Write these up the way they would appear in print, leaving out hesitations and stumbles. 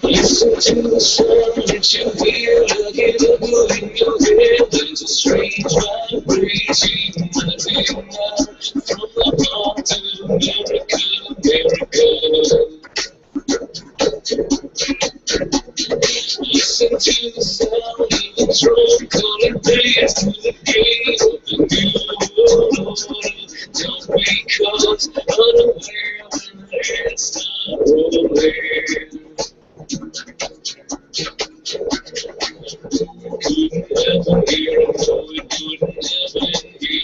Listen to the sound that you hear, look at the blue in your head. There's a strange vibration running out from the heart to America, America. Listen to the sound of the drum calling bass to the gate of the new world. Don't be caught unaware when the heads start rolling. Couldn't ever hear him, no, we couldn't ever hear.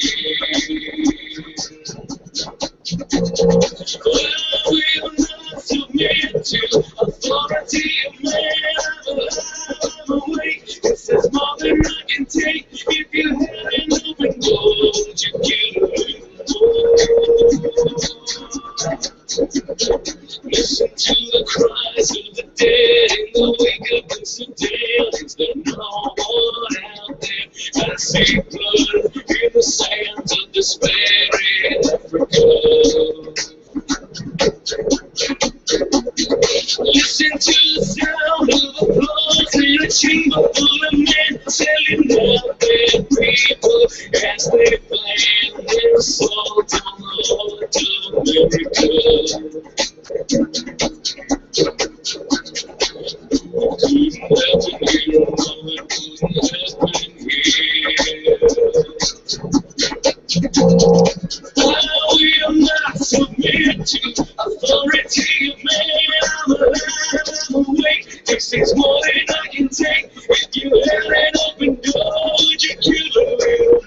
Well, we will not submit to authority of man. I'm awake, this is more than I can take. If you had an open door, would you get a listen to the cries of the dead in the wake up in Sudan. Is there no one out there? I see blood in the sands of despair in Africa. Listen to the sound of applause in a chamber full of men telling out their people as they plan their assault on the Lord of America. Couldn't ever hear, no, it couldn't ever hear. Well, we are not submit to authority of man. I'm alive, I'm awake. This is more than I can take. If you had an open door, would you kill a little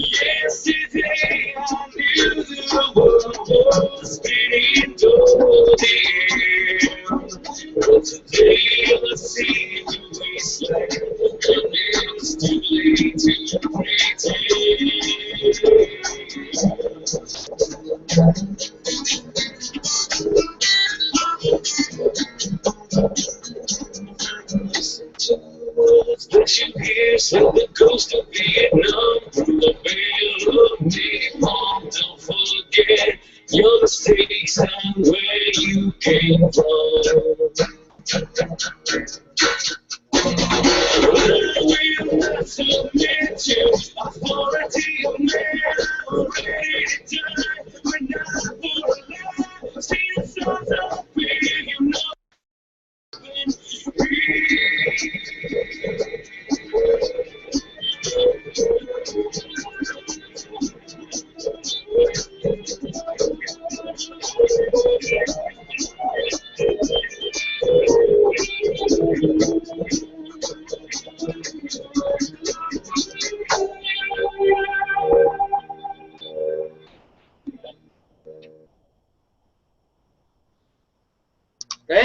yesterday I knew the world was spinning toward the end. But today I see the wasteland, and it's too late to that you hear, so the ghost of Vietnam through the veil of napalm. Don't forget your mistakes and where you came from. Well, we will not submit to authority of man.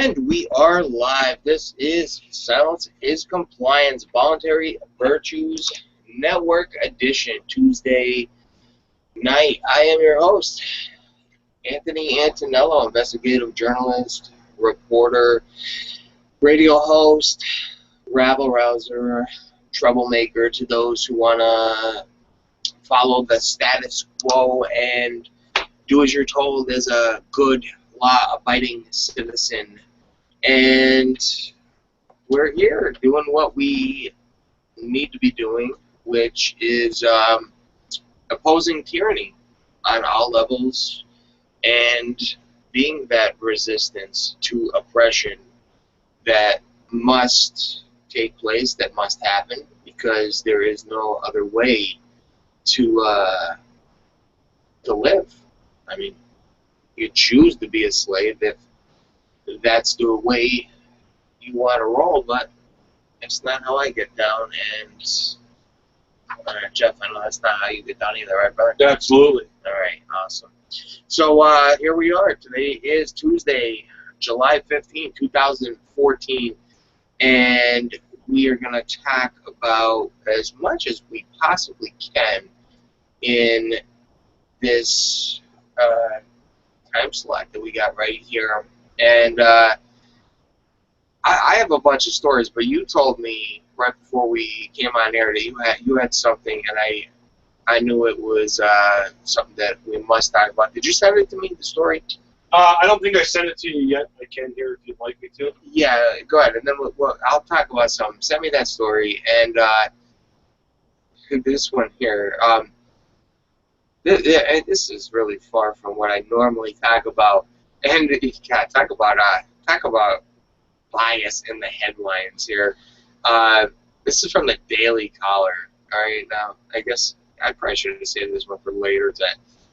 And we are live. This is Silence is Compliance, Voluntary Virtues Network edition, Tuesday night. I am your host, Anthony Antonello, investigative journalist, reporter, radio host, rabble-rouser, troublemaker to those who want to follow the status quo and do as you're told as a good, law-abiding citizen. And we're here doing what we need to be doing, which is opposing tyranny on all levels and being that resistance to oppression that must take place, that must happen, because there is no other way to live. I mean, you choose to be a slave if that's the way you want to roll, but it's not how I get down. And Jeff, I know that's not how you get down either, right, brother? Absolutely. All right, awesome. So here we are. Today is Tuesday, July 15, 2014, and we are going to talk about as much as we possibly can in this time slot that we got right here. And I have a bunch of stories, but you told me right before we came on air that you had something, and I knew it was something that we must talk about. Did you send it to me, the story? I don't think I sent it to you yet. I can hear if you'd like me to. Yeah, go ahead, and then I'll talk about something. Send me that story, and this one here. This is really far from what I normally talk about, and God, talk about bias in the headlines here. This is from the Daily Caller. All right, now I guess I probably should have saved this one for later,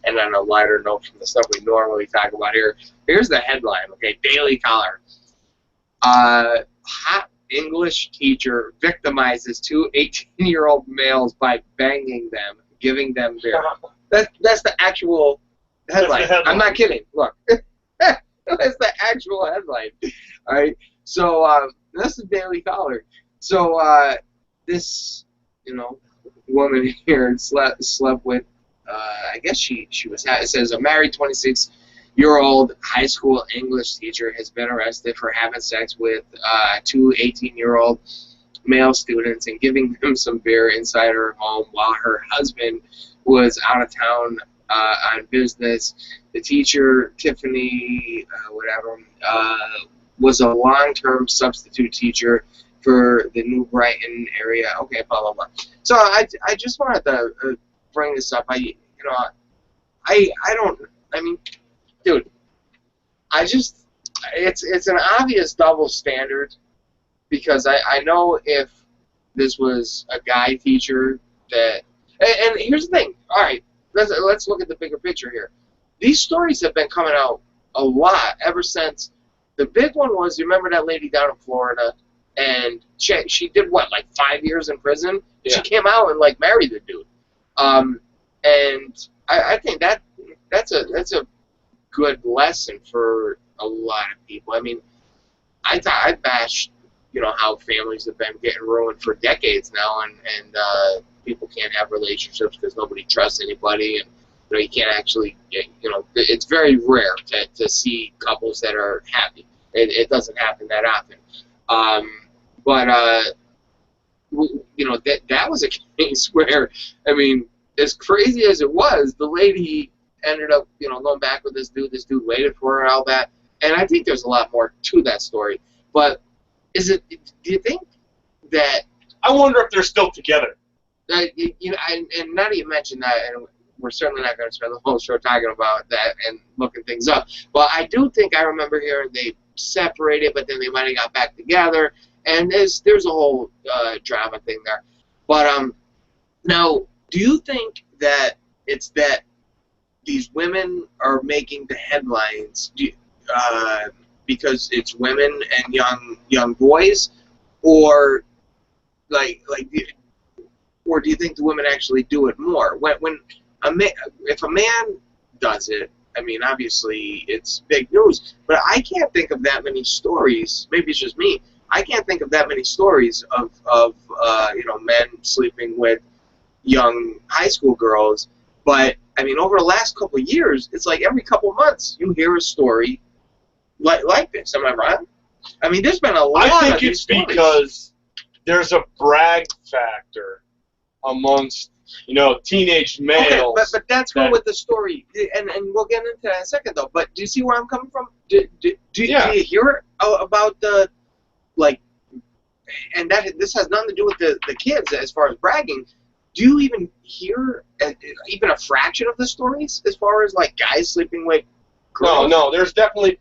and on a lighter note from the stuff we normally talk about here. Here's the headline. Okay, Daily Caller. Hot English teacher victimizes two 18-year-old males by banging them, giving them beer. That's the actual headline. I'm not kidding. Look. That's the actual headline. All right. So that's the Daily Caller. So this, woman here slept with, I guess she was. It says a married 26-year-old high school English teacher has been arrested for having sex with two 18-year-old male students and giving them some beer inside her home while her husband was out of town on business. The teacher, Tiffany, was a long-term substitute teacher for the New Brighton area. Okay, blah, blah, blah. So I just wanted to bring this up. Dude, it's an obvious double standard, because I know if this was a guy teacher that, and here's the thing, all right, let's look at the bigger picture here. These stories have been coming out a lot ever since. The big one was, you remember that lady down in Florida, and she did what, like 5 years in prison? Yeah. She came out and like married the dude. And I think that's a good lesson for a lot of people. I mean, I bashed how families have been getting ruined for decades now, and people can't have relationships because nobody trusts anybody, and you can't actually it's very rare to see couples that are happy. It doesn't happen that often. But that was a case where, I mean, as crazy as it was, the lady ended up going back with this dude. This dude waited for her and all that. And I think there's a lot more to that story. But do you think that, I wonder if they're still together. And now that you mention that, and we're certainly not going to spend the whole show talking about that and looking things up, but I do think I remember hearing they separated, but then they might have got back together, and there's a whole drama thing there. But now, do you think that it's that these women are making the headlines because it's women and young boys, or or do you think the women actually do it more? If a man does it, I mean, obviously it's big news, but I can't think of that many stories. Maybe it's just me. I can't think of that many stories of men sleeping with young high school girls. But I mean, over the last couple of years, it's like every couple of months you hear a story like this. Am I wrong? I mean, there's been a lot. I think of these it's stories. because there's a brag factor amongst teenage males. Okay, but that's what with the story, and we'll get into that in a second though. But do you see where I'm coming from? Do you hear about the and this has nothing to do with the kids as far as bragging. Do you even hear even a fraction of the stories as far as like guys sleeping with girls? No, there's definitely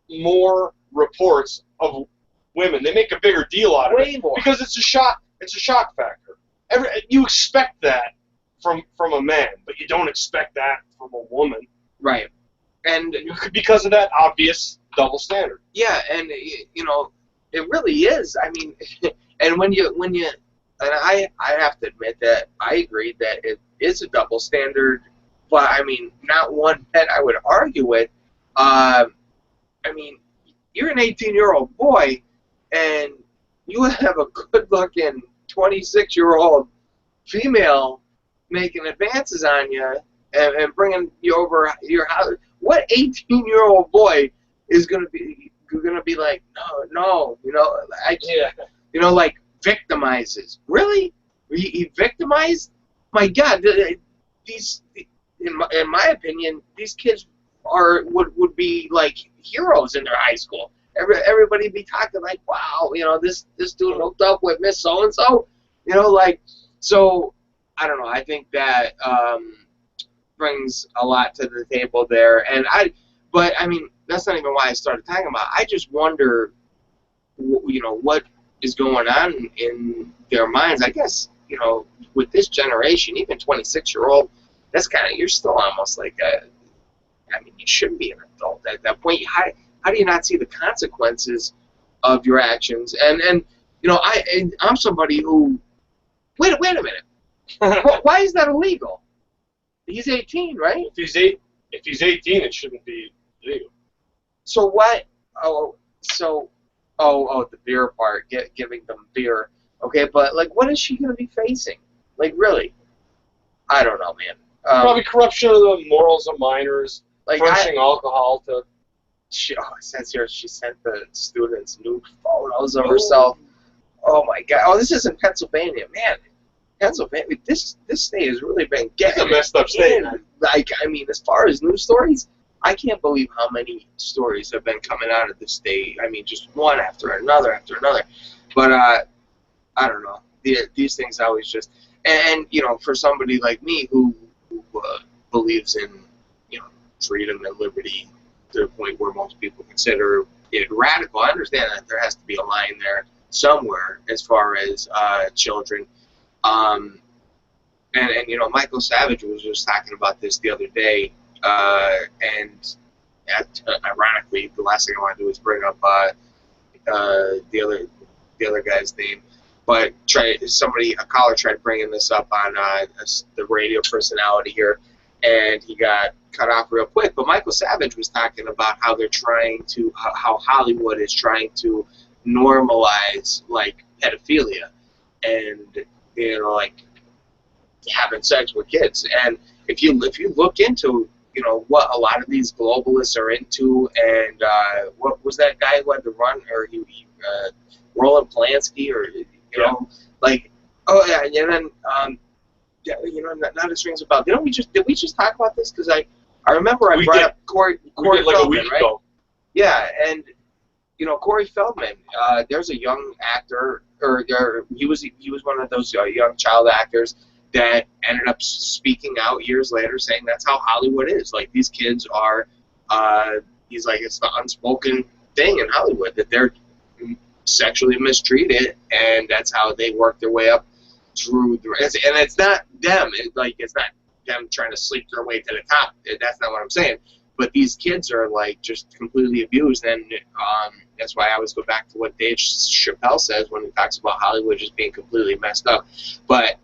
more reports of women. They make a bigger deal out of Way it more. because it's a shock factor. You expect that from a man, but you don't expect that from a woman. Right. And because of that obvious double standard. Yeah, and it really is. I mean, and when you and I have to admit that I agree that it is a double standard, but I mean, not one that I would argue with. I mean, you're an 18-year-old boy, and you have a good-looking 26-year-old female making advances on you and bringing you over your house. What 18-year-old boy is going to be like, no, like victimizes? Really? He victimized? My God, these, in my opinion, these kids would be like heroes in their high school. Everybody be talking like, wow, this dude hooked up with Miss So and So, so I don't know. I think that brings a lot to the table there, but I mean that's not even why I started talking about it. I just wonder, what is going on in their minds. I guess with this generation, even 26-year-old, that's you're still almost like you shouldn't be an adult at that point. How do you not see the consequences of your actions? And I'm somebody who wait a minute. Why is that illegal? He's 18, right? If he's 18, it shouldn't be legal. So what? The beer part, giving them beer. Okay, but like, what is she going to be facing? Like, really? I don't know, man. Probably corruption of the morals of minors, furnishing alcohol to. It says here she sent the students nude photos of herself. Oh my God! Oh, this is in Pennsylvania, man. Pennsylvania, this state has really been getting a messed up state. Like, I mean, as far as news stories, I can't believe how many stories have been coming out of the state. I mean, just one after another after another. But I don't know. These things always just and for somebody like me who believes in freedom and liberty to the point where most people consider it radical. I understand that there has to be a line there somewhere as far as children. And Michael Savage was just talking about this the other day, and ironically, the last thing I want to do is bring up the other guy's name, but a caller tried bringing this up on the radio personality here, and he got cut off real quick. But Michael Savage was talking about how they're trying to, how Hollywood is trying to normalize like pedophilia, and like having sex with kids. And if you look into what a lot of these globalists are into, and what was that guy who had to run, or Roland Polanski, or and then not as rings about. Did we just talk about this? Because I remember I brought up Corey like Feldman, a week right? ago. Yeah, and Corey Feldman. There's a young actor, he was one of those young child actors that ended up speaking out years later, saying that's how Hollywood is. Like, these kids are, he's like, it's the unspoken thing in Hollywood that they're sexually mistreated, and that's how they work their way up through the rest. And it's not them. It's not them trying to sleep their way to the top. That's not what I'm saying. But these kids are like just completely abused, and that's why I always go back to what Dave Chappelle says when he talks about Hollywood just being completely messed up. But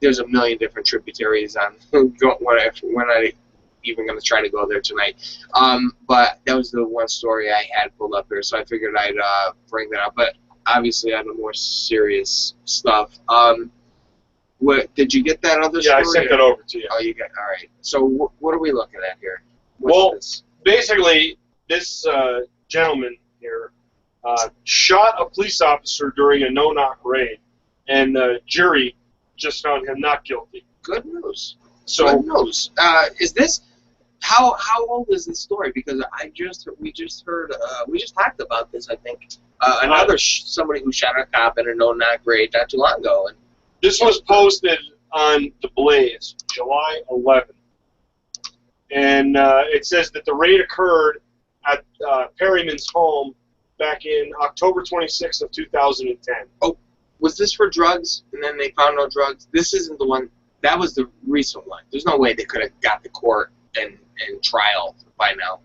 there's a million different tributaries on when I even going to try to go there tonight. But that was the one story I had pulled up here, so I figured I'd bring that up. But obviously on the more serious stuff. What did you get that other story? Yeah, I sent that over to you. Oh, you got, all right. So what are we looking at here? Basically, this gentleman here shot a police officer during a no-knock raid, and the jury just found him not guilty. Good news. So, Good news. Is this how old is this story? Because we just talked about this. I think somebody who shot a cop in a no-knock raid not too long ago. And this was posted on The Blaze, July 11th. And it says that the raid occurred at Perryman's home back in October 26th of 2010. Oh, was this for drugs? And then they found no drugs? This isn't the one. That was the recent one. There's no way they could have got the court and trial by now.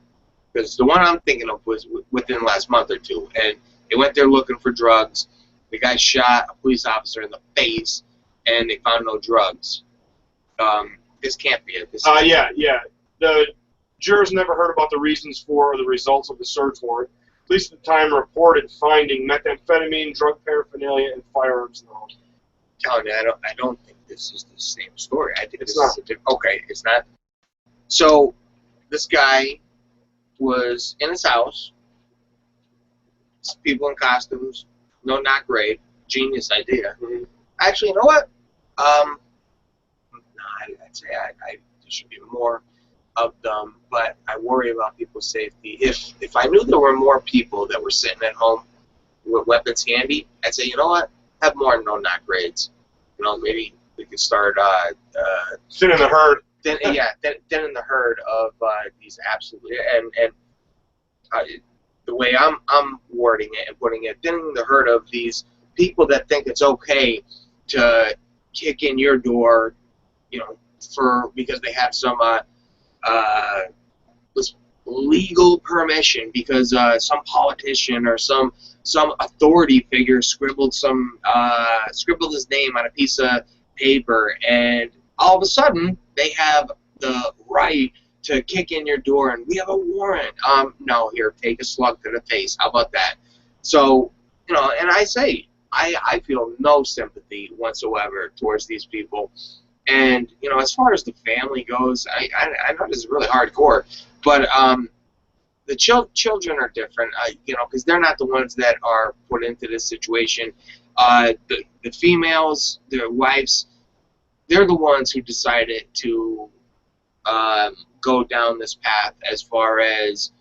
Because the one I'm thinking of was within the last month or two. And they went there looking for drugs. The guy shot a police officer in the face, and they found no drugs. This can't be it. Yeah. The jurors never heard about the reasons for or the results of the search warrant. Police at the time reported finding methamphetamine, drug paraphernalia, and firearms in the home. Telling you, I don't think this is the same story. I think It's this not. is a different. Okay, it's not. So, this guy was in his house. People in costumes, no knock raid. Genius idea. Mm-hmm. Actually, you know what? I'd say there should be more of them, but I worry about people's safety. If I knew there were more people that were sitting at home with weapons handy, I'd say, you know what? Have more no-knock raids. You know, maybe we could start Thinning the herd. thinning the herd of these absolutely and the way I'm wording it and putting it, thinning the herd of these people that think it's okay to kick in your door, you know, because they have some legal permission because some politician or some authority figure scribbled his name on a piece of paper, and all of a sudden they have the right to kick in your door and we have a warrant. No, here, take a slug to the face. How about that? So, you know, and I say I feel no sympathy whatsoever towards these people. And, you know, as far as the family goes, I know this is really hardcore, but the children are different, you know, because they're not the ones that are put into this situation. The females, their wives, they're the ones who decided to go down this path as far as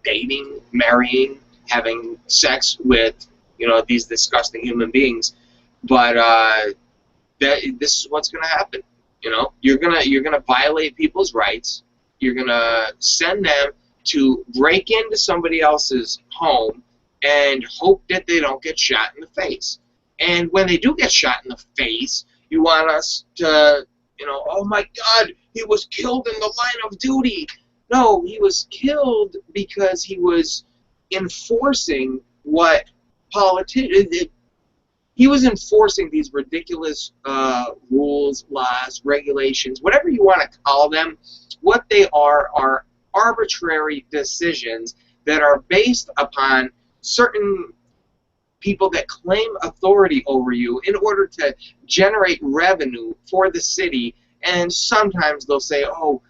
dating, marrying, having sex with, you know, these disgusting human beings. But this is what's going to happen. You know, you're gonna violate people's rights. You're gonna send them to break into somebody else's home and hope that they don't get shot in the face. And when they do get shot in the face, you want us to, you know, oh my God, he was killed in the line of duty. No, he was killed because he was enforcing what he was enforcing these ridiculous rules, laws, regulations, whatever you want to call them. What they are arbitrary decisions that are based upon certain people that claim authority over you in order to generate revenue for the city. And sometimes they'll say, oh,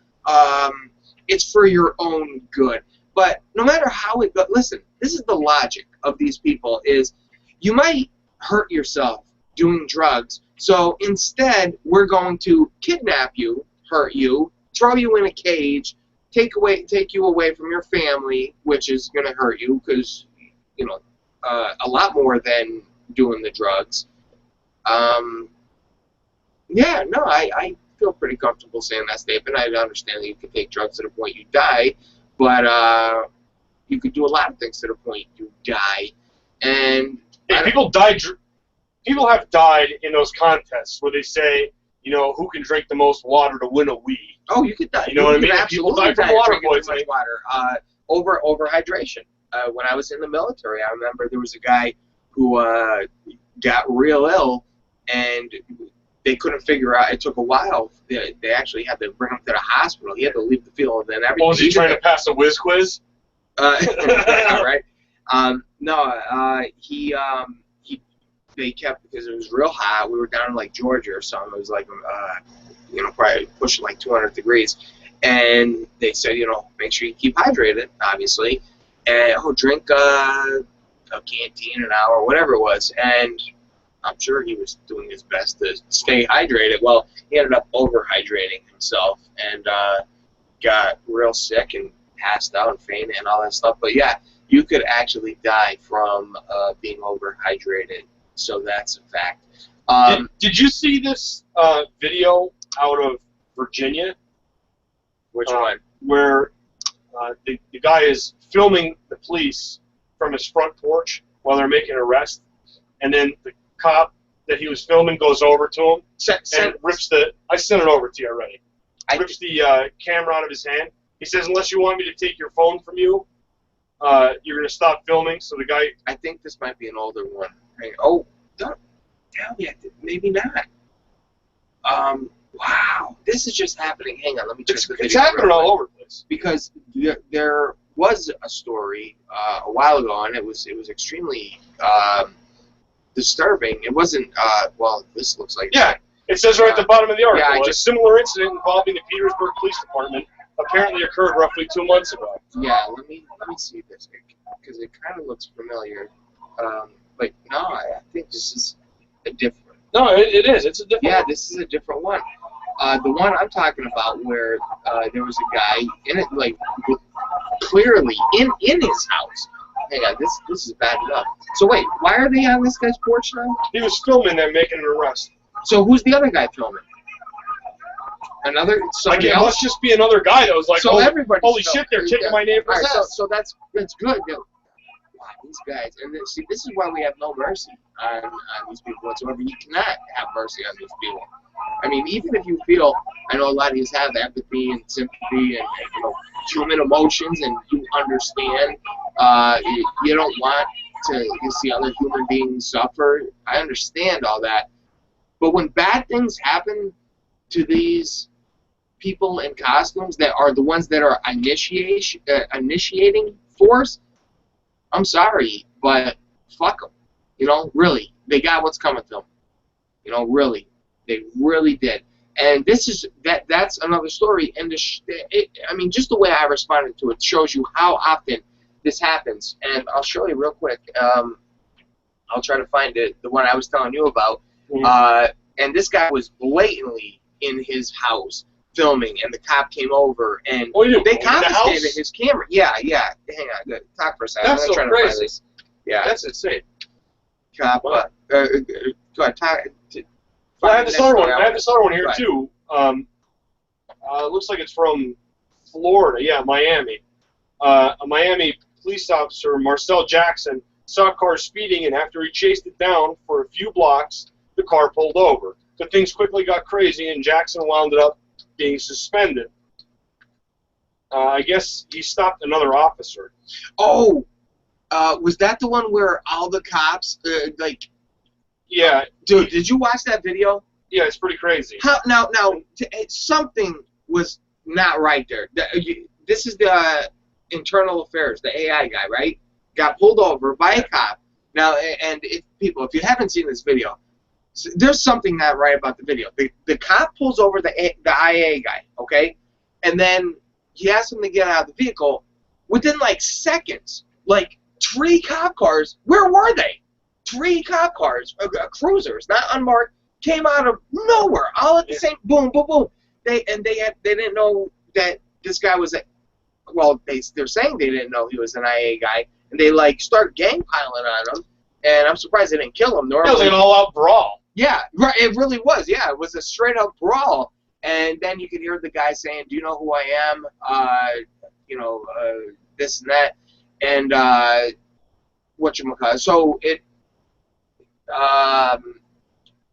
it's for your own good. But no matter how it goes, listen, this is the logic of these people is you might hurt yourself doing drugs, so instead we're going to kidnap you, hurt you, throw you in a cage, take you away from your family, which is going to hurt you because, you know, a lot more than doing the drugs. Yeah, no, I feel pretty comfortable saying that statement. I understand that you can take drugs to the point you die, but you could do a lot of things to the point you die. And people have died in those contests where they say, you know, who can drink the most water to win a Wii. Oh, you could die. You know what I mean? People die from water drinking too much poisoning. water. Over hydration. When I was in the military, I remember there was a guy who got real ill, and they couldn't figure out. It took a while. They actually had to bring him to the hospital. He had to leave the field, and then everything. Oh, was he trying to pass a whiz quiz? Yeah, right. They kept, because it was real hot. We were down in like Georgia or something. It was like, probably pushing like 200 degrees. And they said, make sure you keep hydrated, obviously, and drink a canteen an hour, whatever it was. And I'm sure he was doing his best to stay hydrated. Well, he ended up overhydrating himself and got real sick and passed out and fainted and all that stuff. But yeah, you could actually die from being overhydrated. So that's a fact. Did you see this video out of Virginia? Which one? Where the guy is filming the police from his front porch while they're making an arrest, and then the cop that he was filming goes over to him and rips the. I sent it over to you already. Rips the camera out of his hand. He says, "Unless you want me to take your phone from you, you're going to stop filming." So the guy. I think this might be an older one. Oh, don't tell me. Maybe not. Wow, this is just happening. Hang on, let me check the video. It's happening all over the place. Because there was a story a while ago, and it was extremely disturbing. It wasn't. Well, this looks like. Yeah, it says right at the bottom of the article. Yeah, a similar incident involving the Petersburg Police Department apparently occurred roughly 2 months ago. Yeah, let me see this, because it kind of looks familiar. But no, I think this is a different. No, it is. It's a different. Yeah, this is a different one. The one I'm talking about, where there was a guy in it, like clearly in his house. Hang on, this is bad enough. So wait, why are they on this guy's porch now? He was filming them making an arrest. So who's the other guy filming? Somebody It else? must just be another guy that was like, so holy shit, they're kicking my neighbor's ass. Right, so that's good. Wow, these guys, and see, this is why we have no mercy on these people whatsoever. You cannot have mercy on these people. I mean, even if you feel, I know a lot of you have empathy and sympathy and human emotions, and you understand, you don't want to see other human beings suffer. I understand all that. But when bad things happen to these people in costumes that are the ones that are initiating force, I'm sorry, but fuck them. Really, they got what's coming to them. Really, they really did. And that's another story. And I mean, just the way I responded to it shows you how often this happens. And I'll show you real quick. I'll try to find it, the one I was telling you about. And this guy was blatantly in his house filming, and the cop came over, and they confiscated his camera. Yeah. Hang on, talk for a second. That's so crazy. Yeah, that's insane. Cop, go ahead, talk. I have this other one. I have this other one here too. Looks like it's from Florida. Yeah, Miami. A Miami police officer, Marcel Jackson, saw a car speeding, and after he chased it down for a few blocks, the car pulled over. But things quickly got crazy, and Jackson wound up being suspended. I guess he stopped another officer. Oh, was that the one where all the cops, Yeah. Dude, did you watch that video? Yeah, it's pretty crazy. Now, something was not right there. This is the internal affairs, the AI guy, right? Got pulled over by a cop. Now, and if you haven't seen this video, there's something not right about the video. The cop pulls over the IA guy, okay? And then he asks him to get out of the vehicle. Within, like, seconds, like, 3 cop cars, where were they? 3 cop cars, cruisers, not unmarked, came out of nowhere, all at the same, boom, boom, boom. They didn't know that this guy was they're saying they didn't know he was an IA guy, and they start gang piling on him, and I'm surprised they didn't kill him. Normally, it was like an all-out brawl. Yeah, right. It really was. Yeah, it was a straight-up brawl, and then you could hear the guy saying, "Do you know who I am? This and that," and whatchamacallit. So it.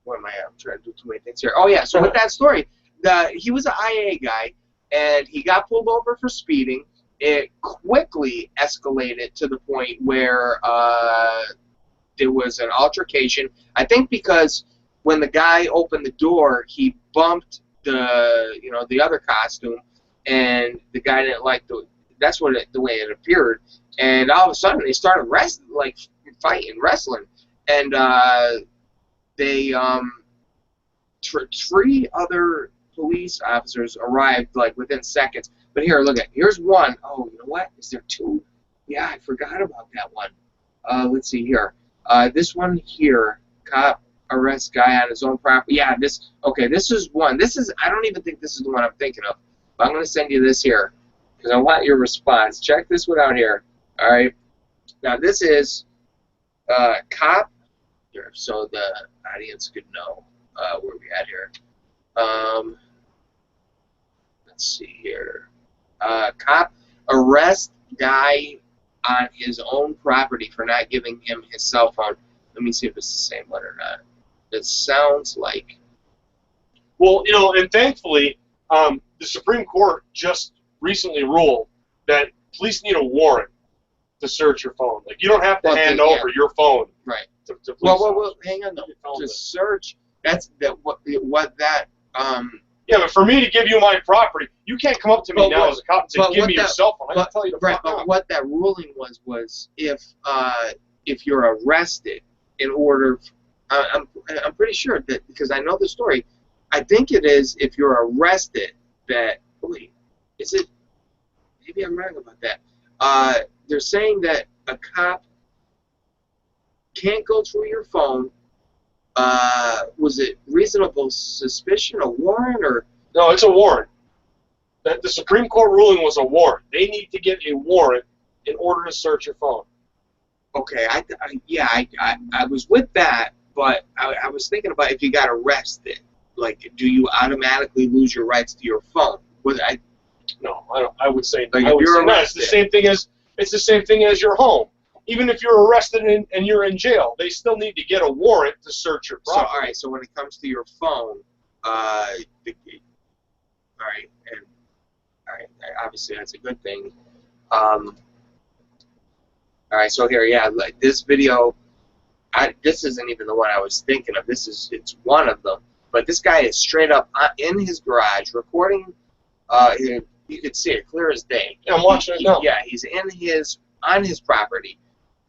What am I? I'm trying to do too many things here. Oh yeah. So with that story, he was an IA guy, and he got pulled over for speeding. It quickly escalated to the point where there was an altercation. I think because when the guy opened the door, he bumped the other costume, and the guy didn't like that's what the way it appeared, and all of a sudden they started wrestling, and they three other police officers arrived like within seconds. But here, here's one. Oh, you know what? Is there two? Yeah, I forgot about that one. Let's see here. This one here, cop arrests guy on his own property. Yeah, this is one. I don't even think this is the one I'm thinking of. But I'm going to send you this here because I want your response. Check this one out here. All right. Now, this is cop here, so the audience could know where we at here. Let's see here. Cop arrests guy on his own property for not giving him his cell phone. Let me see if it's the same one or not. It sounds like. Well, and thankfully, the Supreme Court just recently ruled that police need a warrant to search your phone. Like, you don't have to hand over your phone. Right. To police well, hang on though. To search, that's what that. Yeah, but for me to give you my property, you can't come up to me now as a cop and say, "Give me your cell phone." I can tell you to fuck off. What that ruling was if you're arrested in order, I'm pretty sure that because I know the story. I think it is if you're arrested that. Wait, is it? Maybe I'm wrong about that. They're saying that a cop can't go through your phone. Was it reasonable suspicion, a warrant, or? No, it's a warrant. That the Supreme Court ruling was a warrant. They need to get a warrant in order to search your phone. Okay, I was with that, but I was thinking about if you got arrested, like, do you automatically lose your rights to your phone? No, I don't. I would say like I would say arrested, no, it's the same thing as your home. Even if you're arrested and you're in jail, they still need to get a warrant to search your property. So, all right. So when it comes to your phone, obviously that's a good thing. All right. So here, yeah, like this video, this isn't even the one I was thinking of. It's one of them. But this guy is straight up in his garage recording. You could see it clear as day. Yeah, I'm watching it now. Yeah, he's on his property.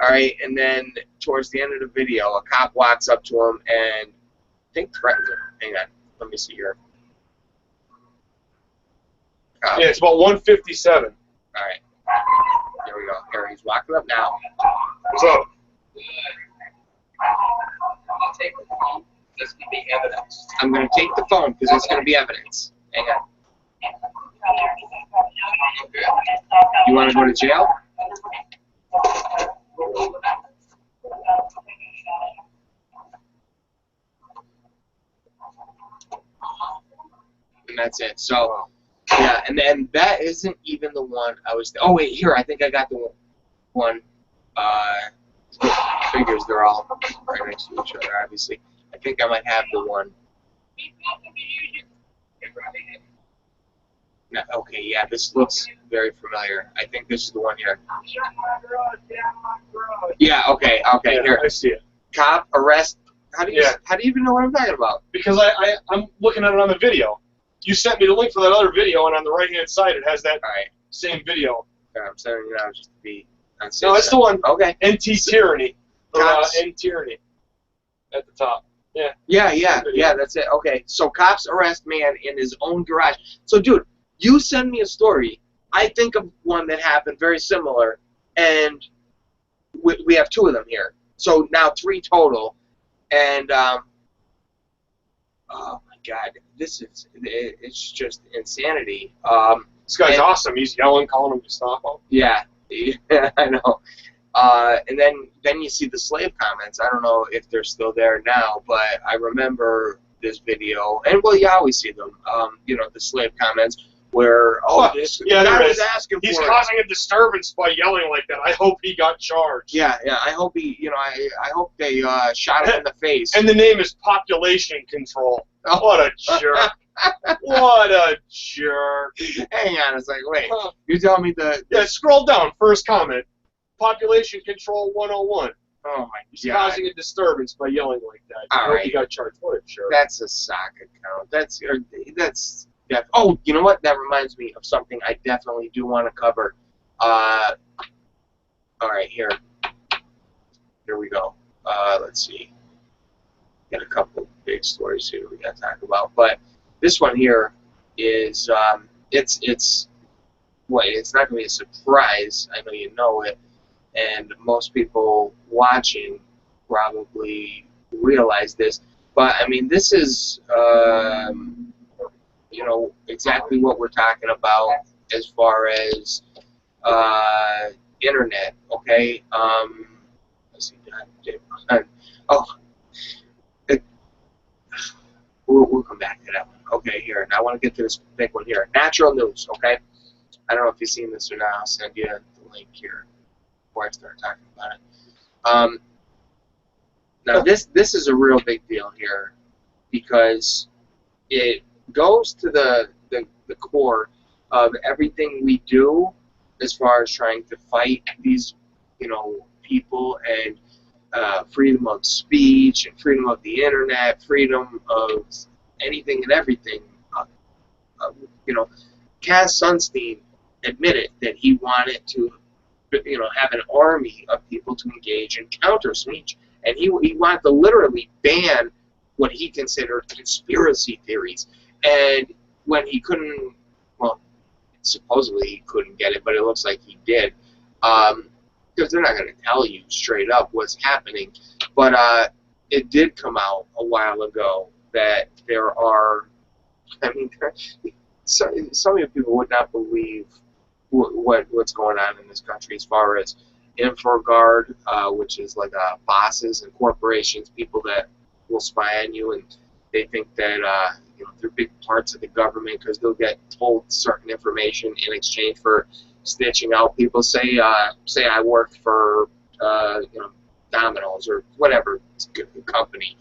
All right, and then towards the end of the video, a cop walks up to him and I think threatens him. Hang on, let me see here. Yeah, it's about 1:57. All right, here we go. Here, he's walking up now. What's up? I'll take the phone. This can be evidence. I'm going to take the phone because it's going to be evidence. Hang on. Okay. You want to go to jail? And that's it. So, yeah, and then that isn't even the one I was. Oh wait, here I think I got the one. Figures they're all right next to each other. Obviously, I think I might have the one. No, okay, yeah, this looks very familiar. I think this is the one here. Yeah, okay, Yeah, here. I see it. Cop arrest. How do you even know what I'm talking about? Because I'm looking at it on the video. You sent me the link for that other video, and on the right-hand side it has that same video. I'm sending it out just to be on safe No, that's side. the one. Okay. Anti-tyranny. Cops. Anti-tyranny. At the top. Yeah. Yeah, that's it. Okay, so cops arrest man in his own garage. So, dude, you send me a story. I think of one that happened very similar, and we have two of them here. So now 3 total, and oh my God, it's just insanity. This guy's awesome. He's yelling, calling him Gestapo. Yeah, I know. And then you see the slave comments. I don't know if they're still there now, but I remember this video, and well, you always see them. The slave comments where this guy was asking He's for causing a disturbance by yelling like that. I hope he got charged. Yeah. I hope I hope they shot him in the face. And the name is Population Control. Oh. What a jerk! What a jerk! Hang on, it's like wait, you tell me Yeah, scroll down. First comment. Population Control 101. Oh my He's God. causing a disturbance by yelling like that. I hope he got charged for it, sure. That's a sock account. That's. Oh, you know what? That reminds me of something I definitely do want to cover. All right, here we go. Let's see. Got a couple of big stories here we got to talk about, but this one here is it's not going to be a surprise. I know you know it, and most people watching probably realize this. But I mean, this is you know, exactly what we're talking about as far as internet. Okay. Let's see. Oh. We'll come back to that one. Okay, here. Now I want to get to this big one here. Natural news, okay? I don't know if you've seen this or not. I'll send you the link here before I start talking about it. Now, this is a real big deal here because it goes to the core of everything we do as far as trying to fight these, you know, people and freedom of speech and freedom of the internet, freedom of anything and everything. You know, Cass Sunstein admitted that he wanted to, you know, have an army of people to engage in counter speech, and he wanted to literally ban what he considered conspiracy theories. And when he couldn't, well, supposedly he couldn't get it, but it looks like he did. Because they're not going to tell you straight up what's happening. But it did come out a while ago that there are, I mean, some of you people would not believe what's going on in this country as far as InfoGuard, which is like bosses and corporations, people that will spy on you, and they think that you know, they're big parts of the government because they'll get told certain information in exchange for snitching out people. Say I worked for you know, Domino's or whatever company,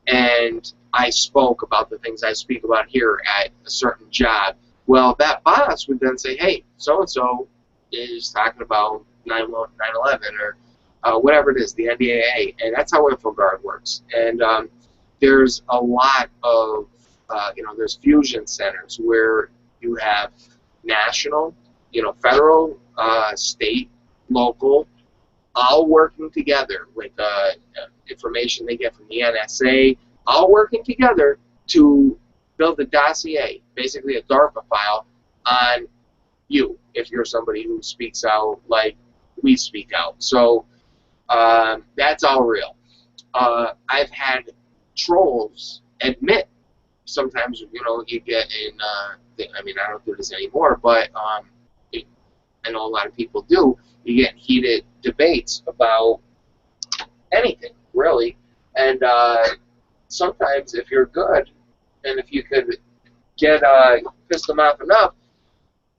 and I spoke about the things I speak about here at a certain job. Well, that boss would then say, hey, so-and-so is talking about 9/11 or whatever it is, the NDAA, and that's how InfoGuard works. And there's a lot of you know, there's fusion centers where you have national, you know, federal, state, local, all working together with information they get from the NSA, all working together to build a dossier, basically a DARPA file, on you, if you're somebody who speaks out like we speak out. So that's all real. I've had trolls admit, sometimes, you know, you get in, I mean, I don't do this anymore, but I know a lot of people do, you get in heated debates about anything, really. And sometimes if you're good, and if you could get piss them off enough,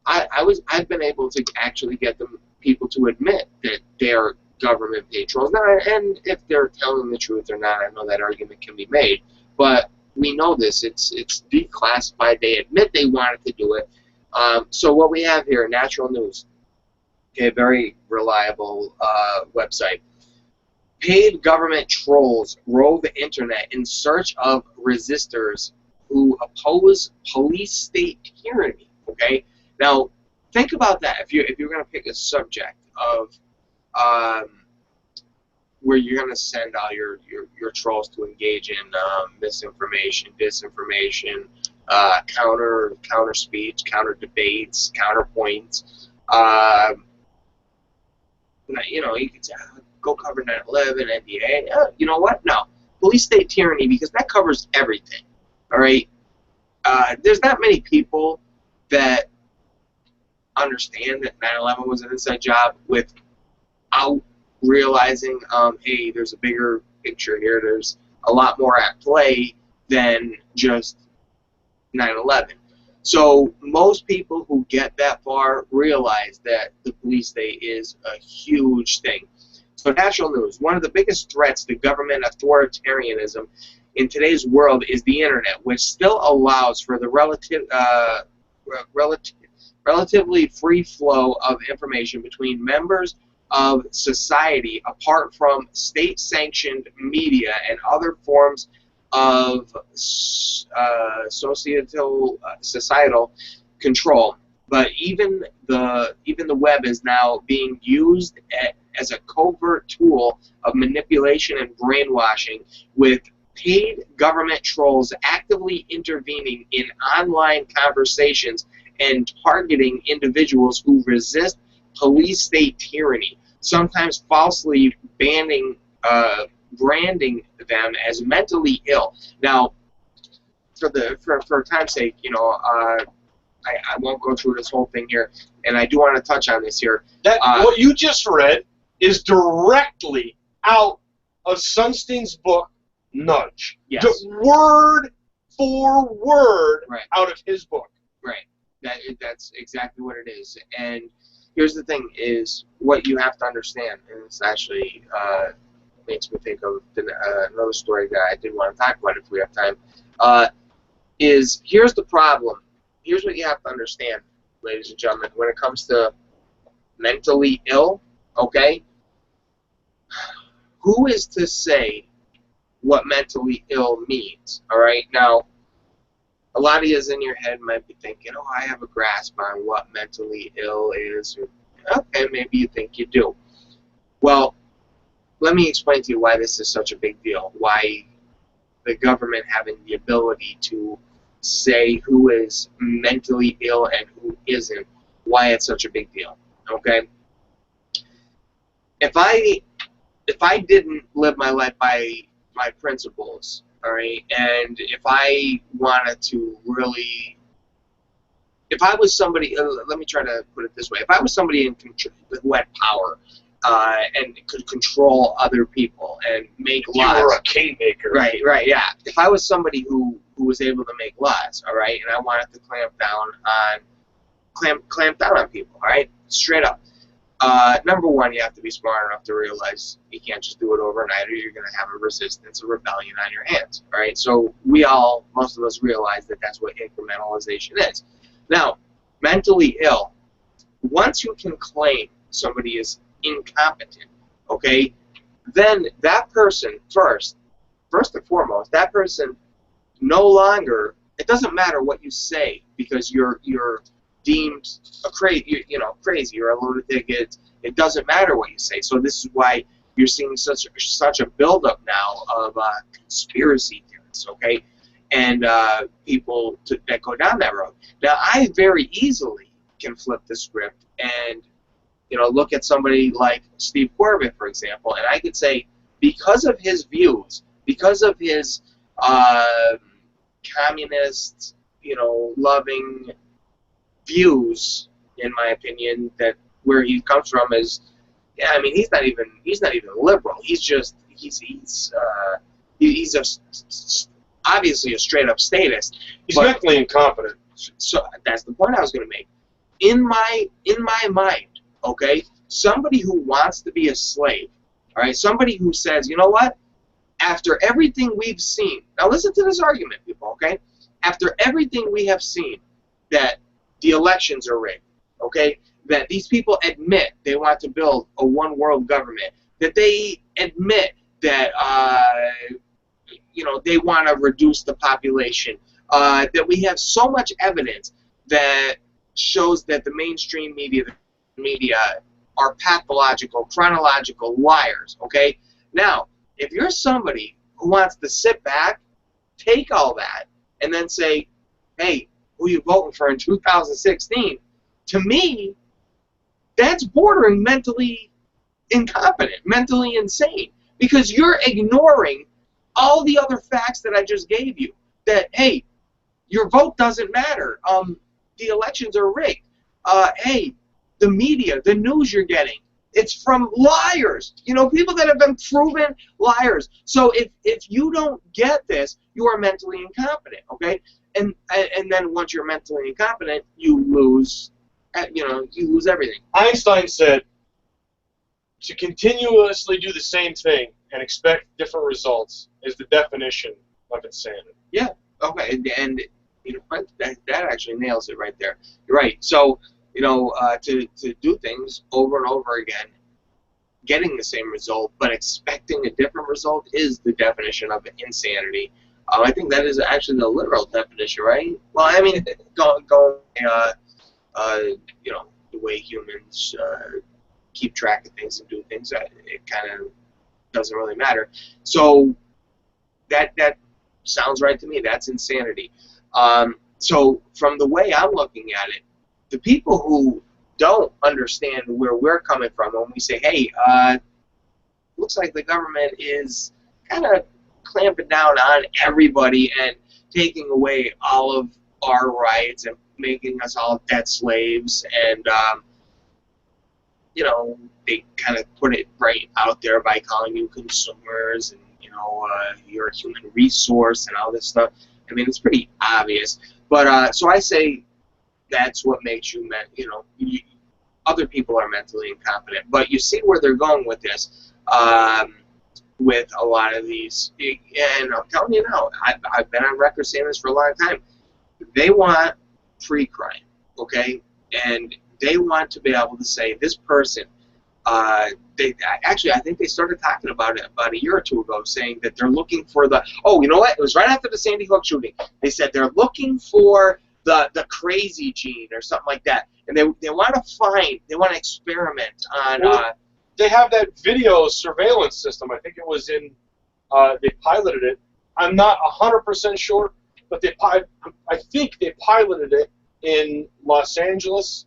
I've been able to actually get people to admit that they're government paid trolls. Now, and if they're telling the truth or not, I know that argument can be made, but we know this. It's declassified. They admit they wanted to do it. So what we have here, Natural News, okay, very reliable website. Paid government trolls rove the internet in search of resistors who oppose police state tyranny. Okay, now think about that. If you're going to pick a subject of where you're going to send all your trolls to engage in misinformation, disinformation, counter speech, counter debates, counterpoints. You know, you could say, go cover 9/11, NDA. You know what? No. Police state tyranny, because that covers everything. All right? There's not many people that understand that 9/11 was an inside job without realizing, hey, there's a bigger picture here. There's a lot more at play than just 9/11. So most people who get that far realize that the police state is a huge thing. So Natural News, one of the biggest threats to government authoritarianism in today's world is the internet, which still allows for the relatively free flow of information between members of society apart from state-sanctioned media and other forms of societal control. But even the web is now being used as a covert tool of manipulation and brainwashing, with paid government trolls actively intervening in online conversations and targeting individuals who resist police-state tyranny, sometimes falsely branding them as mentally ill. Now, for time's sake, I won't go through this whole thing here, and I do want to touch on this here. What you just read is directly out of Sunstein's book, Nudge. Yes. Word for word out of his book. Right. That's exactly what it is. And here's the thing: is what you have to understand, and it's actually makes me think of another story that I did want to talk about if we have time. Is here's the problem. Here's what you have to understand, ladies and gentlemen, when it comes to mentally ill, okay? Who is to say what mentally ill means, all right? Now, a lot of you in your head might be thinking, oh, I have a grasp on what mentally ill is. Okay, maybe you think you do. Well, let me explain to you why this is such a big deal, why the government having the ability to say who is mentally ill and who isn't, why it's such a big deal, okay? If I didn't live my life by my principles, all right, and if I wanted to really, if I was somebody, let me try to put it this way, if I was somebody who had power and could control other people and make laws. You were a kingmaker. Right, yeah. If I was somebody who was able to make laws, all right, and I wanted to clamp down on people, all right, straight up. Number one, you have to be smart enough to realize you can't just do it overnight, or you're going to have a resistance, a rebellion on your hands, all right? So most of us realize that that's what incrementalization is. Now, mentally ill, once you can claim somebody is incompetent, okay, then that person, first and foremost, that person no longer, it doesn't matter what you say, because you're deemed crazy, you're a lunatic. It doesn't matter what you say. So this is why you're seeing such a buildup now of conspiracy theories, okay, and people that go down that road. Now, I very easily can flip the script and look at somebody like Steve Corbett, for example, and I could say, because of his views, because of his communist, loving views, in my opinion, that where he comes from is, he's not even liberal. He's obviously a straight up statist. He's mentally incompetent. So that's the point I was going to make. In my mind, okay, somebody who wants to be a slave, all right, somebody who says, you know what, after everything we've seen, now listen to this argument, people, okay, after everything we have seen, that the elections are rigged, okay, that these people admit they want to build a one-world government, that they admit that, they want to reduce the population, that we have so much evidence that shows that the mainstream media are pathological, chronological liars, okay? Now, if you're somebody who wants to sit back, take all that, and then say, hey, who you voting for in 2016, to me, that's bordering mentally incompetent, mentally insane, because you're ignoring all the other facts that I just gave you, that, hey, your vote doesn't matter, the elections are rigged, hey, the media, the news you're getting, it's from liars, people that have been proven liars. So if you don't get this, you are mentally incompetent, okay? And then once you're mentally incompetent, you lose everything. Einstein said, to continuously do the same thing and expect different results is the definition of insanity. Yeah, okay, and that actually nails it right there. You're right. So, to do things over and over again getting the same result but expecting a different result is the definition of insanity. I think that is actually the literal definition, right? Well, I mean, you know, the way humans keep track of things and do things, it kind of doesn't really matter. So that sounds right to me. That's insanity. So from the way I'm looking at it, the people who don't understand where we're coming from when we say, hey, looks like the government is kind of clamping down on everybody and taking away all of our rights and making us all debt slaves, and you know, they kind of put it right out there by calling you consumers and, you know, you're a human resource and all this stuff. I mean, it's pretty obvious. But so I say that's what makes you, you know, other people are mentally incompetent. But you see where they're going with this, with a lot of these. And I'm telling you now, I've been on record saying this for a long time. They want free crime, okay? And they want to be able to say this person. They actually, I think they started talking about it about a year or two ago, saying that they're looking for the. Oh, you know what? It was right after the Sandy Hook shooting. They said they're looking for the crazy gene or something like that, and they want to experiment on. They have that video surveillance system. I think it was in. They piloted it. I'm not 100% sure, but I think they piloted it in Los Angeles,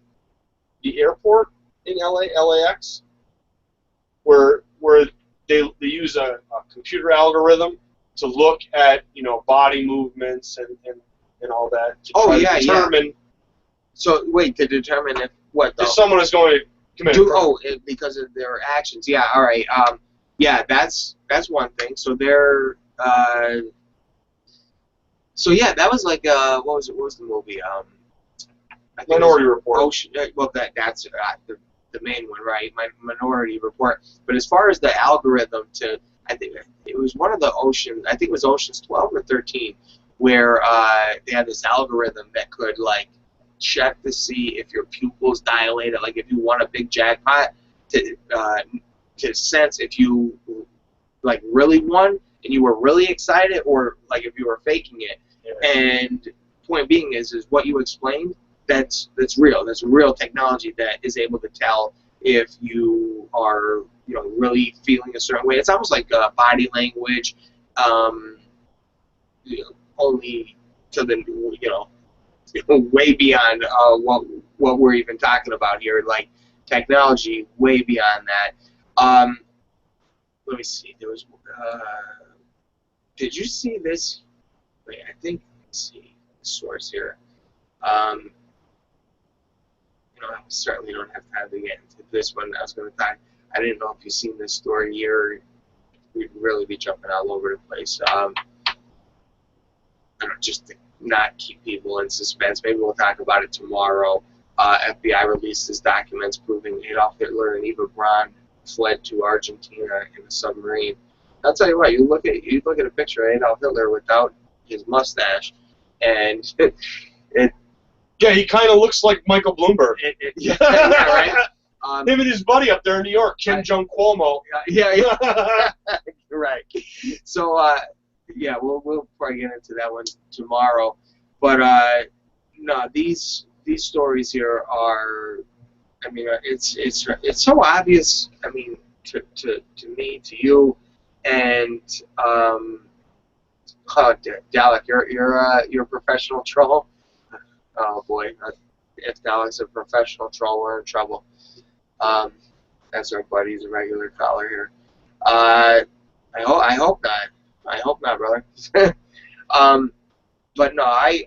the airport in LAX, where they use a computer algorithm to look at, you know, body movements and all that to try to determine. Yeah. So wait, to determine if someone is going to commit a crime. Because of their actions. Yeah. All right. Yeah, that's one thing. So they're. So yeah, that was like what was it? What was the movie? Minority Report. Ocean. Well, that's the main one, right? Minority Report. But as far as the algorithm I think it was one of the Ocean. I think it was Ocean's 12 or 13, where they had this algorithm that could like check to see if your pupils dilated, like if you won a big jackpot, to sense if you like really won and you were really excited, or like if you were faking it. Yeah. And point being is what you explained. That's real. There's real technology that is able to tell if you are, you know, really feeling a certain way. It's almost like body language, you know, only to the, you know, way beyond what we're even talking about here. Like technology, way beyond that. Let me see. There was. Did you see this? Wait, I think. Let's see the source here. You know, I certainly don't have time to get into this one. I was going to talk. I didn't know if you've seen this story here. We'd really be jumping all over the place. I don't know, just to not keep people in suspense. Maybe we'll talk about it tomorrow. FBI releases documents proving Adolf Hitler and Eva Braun fled to Argentina in a submarine. I'll tell you what. You look at a picture of Adolf Hitler without his mustache, and yeah, he kind of looks like Michael Bloomberg. Yeah, right. Him and his buddy up there in New York, Kim Jong Cuomo. Yeah. You're right. So, yeah, we'll probably get into that one tomorrow. But no, these stories here are, I mean, it's so obvious. I mean, to me, to you, and Dalek, you're a professional troll. Oh boy, if Dalek's a professional troll, we're in trouble. That's our buddy. He's a regular caller here. I hope not. I hope not, brother. But no, I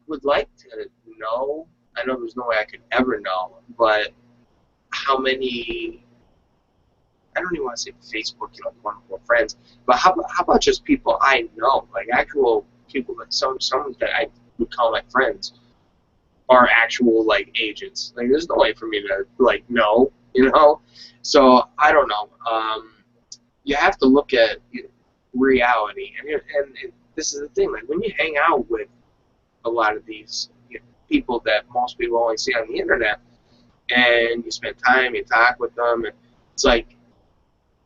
would like to know. I know there's no way I could ever know, but how many? I don't even want to say Facebook, you know, quote-unquote friends, but how about just people I know, like actual people that some that I would call my friends are actual like agents. Like there's no way for me to like know, you know. So I don't know. You have to look at reality, and this is the thing. Like when you hang out with a lot of these people that most people only see on the internet, and you spend time, you talk with them, and it's like,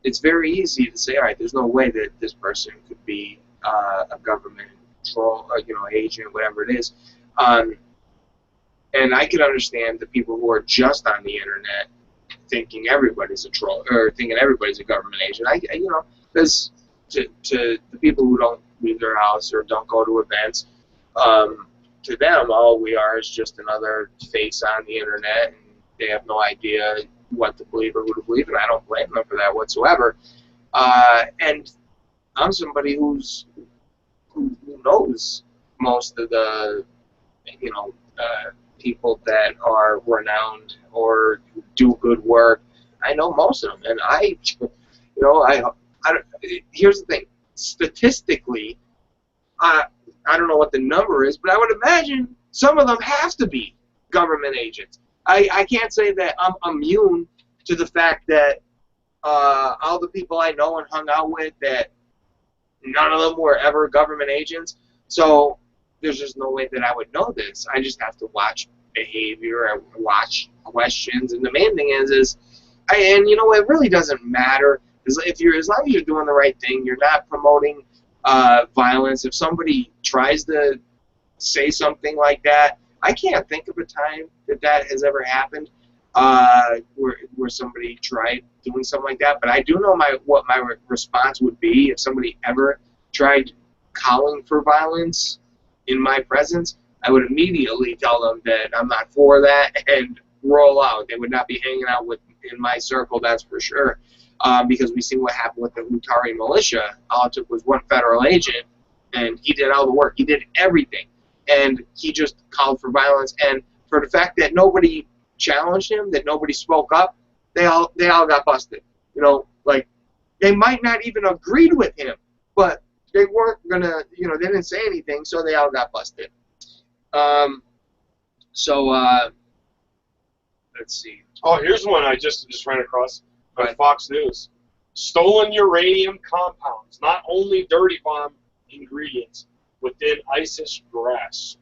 it's very easy to say, all right, there's no way that this person could be a government troll, agent, whatever it is. And I can understand the people who are just on the internet thinking everybody's a troll or thinking everybody's a government agent. Because to the people who don't leave their house or don't go to events, to them, all we are is just another face on the internet, and they have no idea what to believe or who to believe, and I don't blame them for that whatsoever. And I'm somebody who knows most of the, people that are renowned or do good work. I know most of them, and here's the thing. Statistically, I don't know what the number is, but I would imagine some of them have to be government agents. I can't say that I'm immune to the fact that all the people I know and hung out with, that none of them were ever government agents. So there's just no way that I would know this. I just have to watch behavior and watch questions. And the main thing is it really doesn't matter. As long as you're doing the right thing, you're not promoting violence. If somebody tries to say something like that, I can't think of a time that has ever happened where somebody tried doing something like that. But I do know what my response would be if somebody ever tried calling for violence in my presence. I would immediately tell them that I'm not for that and roll out. They would not be hanging out in my circle, that's for sure. Because we see what happened with the Voluntary militia. All it took was one federal agent, and he did all the work. He did everything, and he just called for violence. And for the fact that nobody challenged him, that nobody spoke up, they all got busted. They might not even agreed with him, but they weren't gonna, they didn't say anything, so they all got busted. Let's see. Oh, here's one I just ran across on Fox News. Stolen uranium compounds, not only dirty bomb ingredients, within ISIS grasp.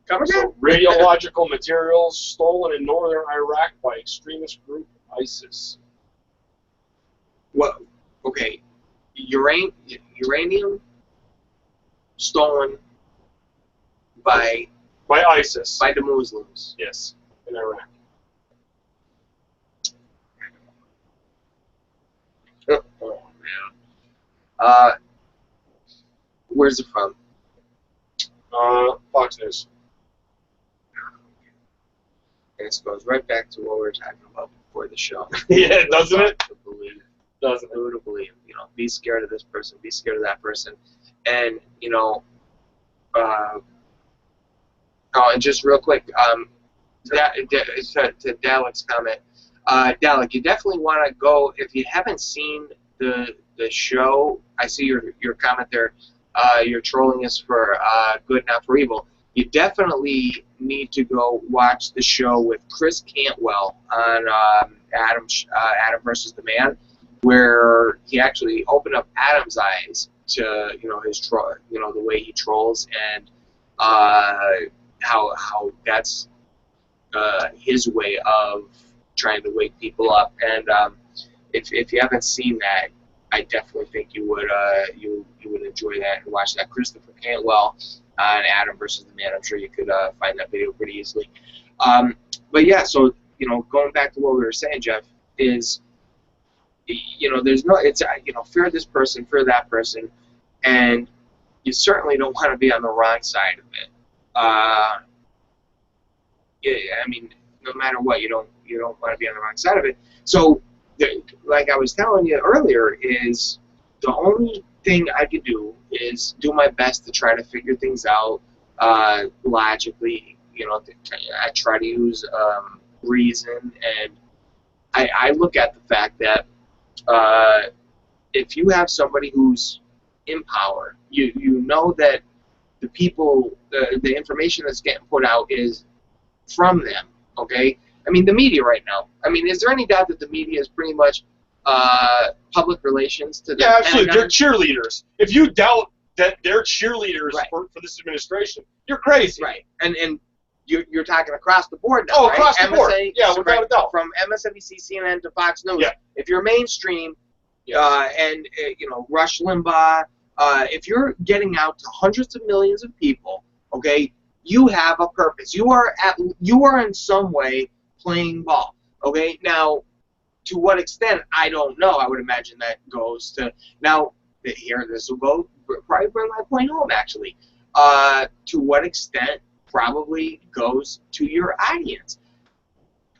So, radiological materials stolen in northern Iraq by extremist group ISIS. What? Okay. Uranium stolen by ISIS. By the Muslims. Yes, in Iraq. Oh man. Where's it from? Fox News. And this goes right back to what we were talking about before the show. Yeah, doesn't it? To believe. Doesn't Who to believe? Be scared of this person. Be scared of that person. And and just real quick, to Dalek's comment, Dalek, you definitely want to go if you haven't seen the show. I see your comment there. You're trolling us for good, not for evil. You definitely need to go watch the show with Chris Cantwell on Adam versus the Man, where he actually opened up Adam's eyes to his the way he trolls, and how that's his way of trying to wake people up. And if you haven't seen that, I definitely think you would enjoy that and watch that. Christopher Cantwell on Adam versus the Man. I'm sure you could find that video pretty easily. But yeah, so going back to what we were saying, Jeff, is there's no, it's fear this person, fear that person, and you certainly don't want to be on the wrong side of it. I mean, no matter what, you don't want to be on the wrong side of it. So, like I was telling you earlier, is the only thing I could do is do my best to try to figure things out logically. I try to use reason, and I look at the fact that if you have somebody who's in power, you know that the people, the information that's getting put out is from them, okay? I mean, the media right now. I mean, is there any doubt that the media is pretty much public relations to the absolutely. Pentagon? They're cheerleaders. If you doubt that they're cheerleaders Right. for this administration, you're crazy. Right. And you're talking across the board now, Oh, right? across the board. Yeah, without right, a doubt. From MSNBC, CNN to Fox News. Yeah. If you're mainstream, and Rush Limbaugh, if you're getting out to hundreds of millions of people, okay, you have a purpose. You are in some way playing ball. Okay, now to what extent I don't know. I would imagine that goes to now. Here, this will go probably bring my point home. Actually, to what extent probably goes to your audience.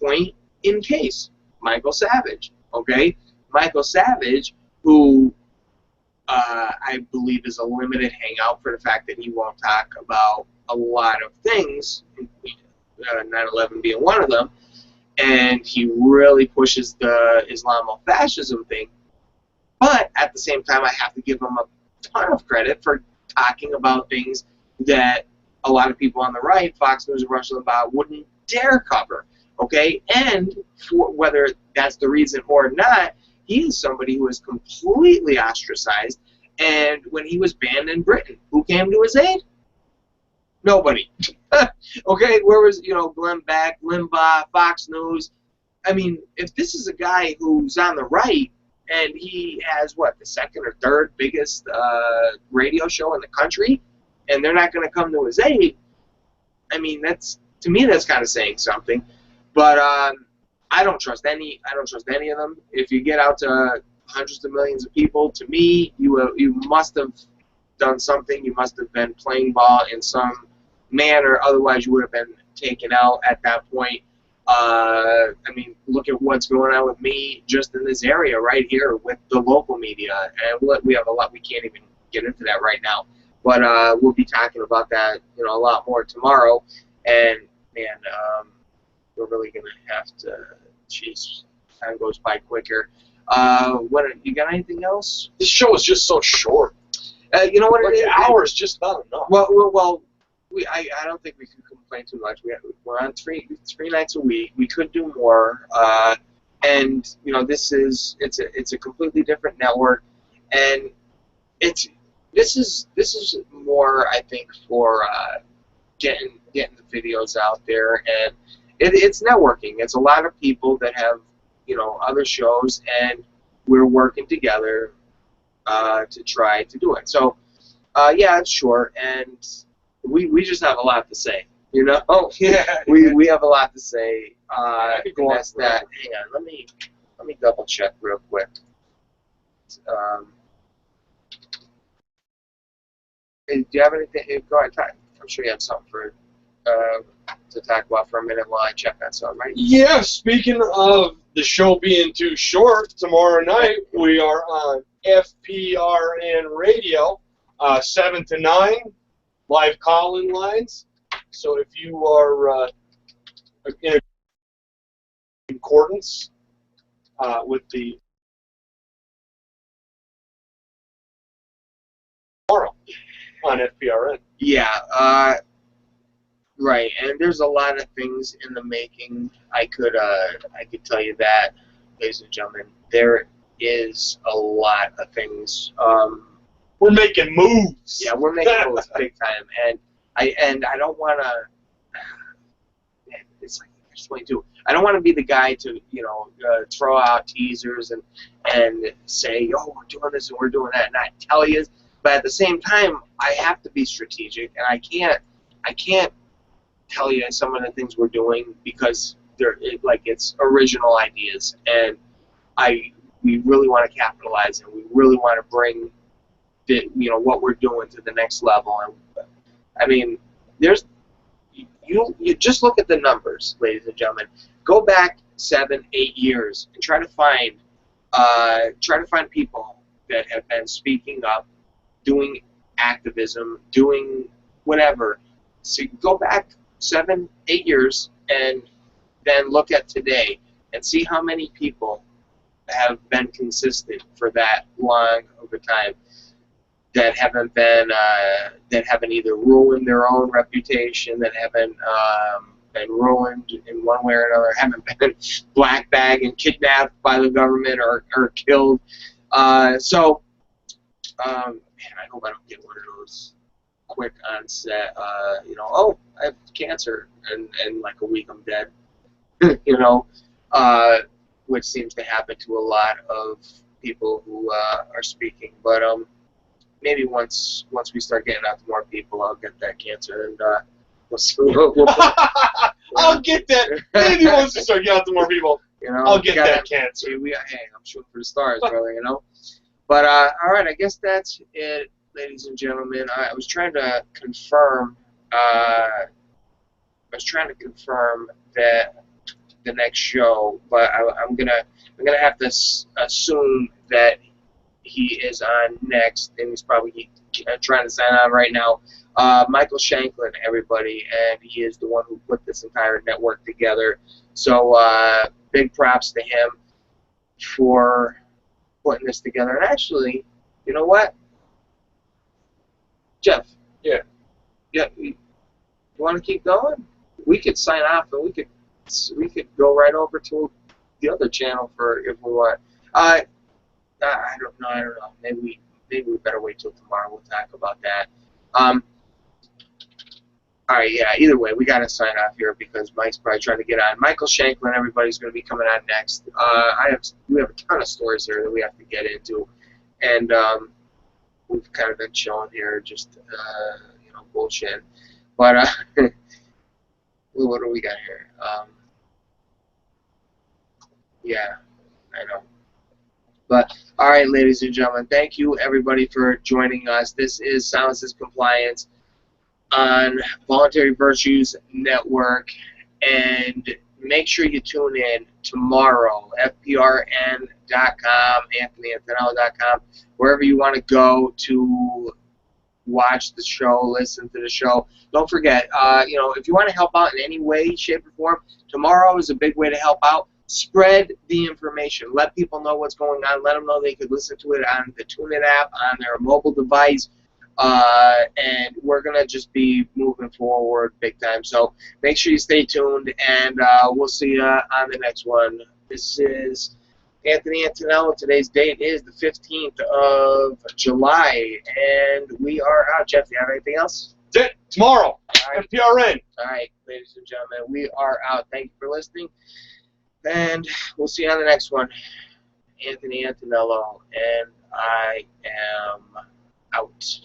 Point in case Michael Savage. Okay, Michael Savage, who I believe is a limited hangout for the fact that he won't talk about a lot of things, 9/11 being one of them, and he really pushes the Islamofascism thing. But at the same time, I have to give him a ton of credit for talking about things that a lot of people on the right, Fox News and Rush Limbaugh, wouldn't dare cover. Okay, and for whether that's the reason or not, he is somebody who is completely ostracized. And when he was banned in Britain, who came to his aid? Nobody. Okay, where was Glenn Beck, Limbaugh, Fox News? I mean, if this is a guy who's on the right and he has what, the second or third biggest radio show in the country, and they're not going to come to his aid, I mean, to me that's kind of saying something. But I don't trust any of them. If you get out to hundreds of millions of people, to me, you must have done something. You must have been playing ball in some manner. Otherwise, you would have been taken out at that point. I mean, look at what's going on with me just in this area right here with the local media. And we have a lot. We can't even get into that right now. But we'll be talking about that, a lot more tomorrow. And man, we're really gonna have to. Jeez, time goes by quicker. You got anything else? This show is just so short. You know what? Like, hours just not enough. Well. I don't think we can complain too much. We're on three nights a week. We could do more, and this is it's a completely different network, and this is more, I think, for getting the videos out there, and it's networking. It's a lot of people that have other shows, and we're working together to try to do it. So yeah, it's short, and we just have a lot to say, Yeah. We have a lot to say. And that's that. Hang on, let me double check real quick. Do you have anything? Go ahead, I'm sure you have something to talk about for a minute while I check that something, right? Yeah. Speaking of the show being too short, tomorrow night we are on FPRN Radio, 7 to 9. Live call-in lines. So if you are in accordance with the tomorrow on FPRN. Yeah, right. And there's a lot of things in the making. I could tell you that, ladies and gentlemen. There is a lot of things. We're making moves. Yeah, we're making moves big time, and I don't want to. It's like catch 22. I don't want to be the guy to throw out teasers and say, oh, we're doing this and we're doing that, and I tell you. But at the same time, I have to be strategic, and I can't tell you some of the things we're doing because it's original ideas, and we really want to capitalize, and we really want to bring what we're doing to the next level. And I mean, you just look at the numbers, ladies and gentlemen. Go back 7, 8 years and try to find people that have been speaking up, doing activism, doing whatever. So go back 7, 8 years and then look at today and see how many people have been consistent for that long of a time. That haven't either ruined their own reputation, that haven't been ruined in one way or another, haven't been black bagged and kidnapped by the government or killed. Man, I hope I don't get one of those quick onset, you know, oh, I have cancer, and like a week I'm dead, you know, which seems to happen to a lot of people who are speaking. But maybe once we start getting out to more people, I'll get that cancer, and we'll see. I'll get that. Maybe once we start getting out to more people, you know, I'll get that cancer. Hey, I'm shooting for the stars, brother. You know. But all right, I guess that's it, ladies and gentlemen. I was trying to confirm. That the next show, but I'm gonna have to assume that he is on next, and he's probably trying to sign on right now. Michael Shanklin, everybody, and he is the one who put this entire network together. So big props to him for putting this together. And actually, you know what, Jeff? Yeah. You want to keep going? We could sign off, and we could go right over to the other channel for if we want. I don't know. Maybe we better wait till tomorrow. We'll talk about that. All right, yeah. Either way, we got to sign off here because Mike's probably trying to get on. Michael Shanklin, everybody's going to be coming on next. We have a ton of stories here that we have to get into, and we've kind of been chilling here, just you know, bullshit. But what do we got here? Yeah, I know. But, all right, ladies and gentlemen, thank you, everybody, for joining us. This is Silence is Compliance on Voluntary Virtues Network. And make sure you tune in tomorrow, fprn.com, anthonyantonello.com, wherever you want to go to watch the show, listen to the show. Don't forget, you know, if you want to help out in any way, shape, or form, tomorrow is a big way to help out. Spread the information. Let people know what's going on. Let them know they could listen to it on the TuneIn app, on their mobile device, and we're going to just be moving forward big time. So make sure you stay tuned, and we'll see you on the next one. This is Anthony Antonello. Today's date is the 15th of July, and we are out. Jeff, do you have anything else? That's it. Tomorrow. All right. FPRN. All right, ladies and gentlemen, we are out. Thank you for listening, and we'll see you on the next one. Anthony Antonello, and I am out.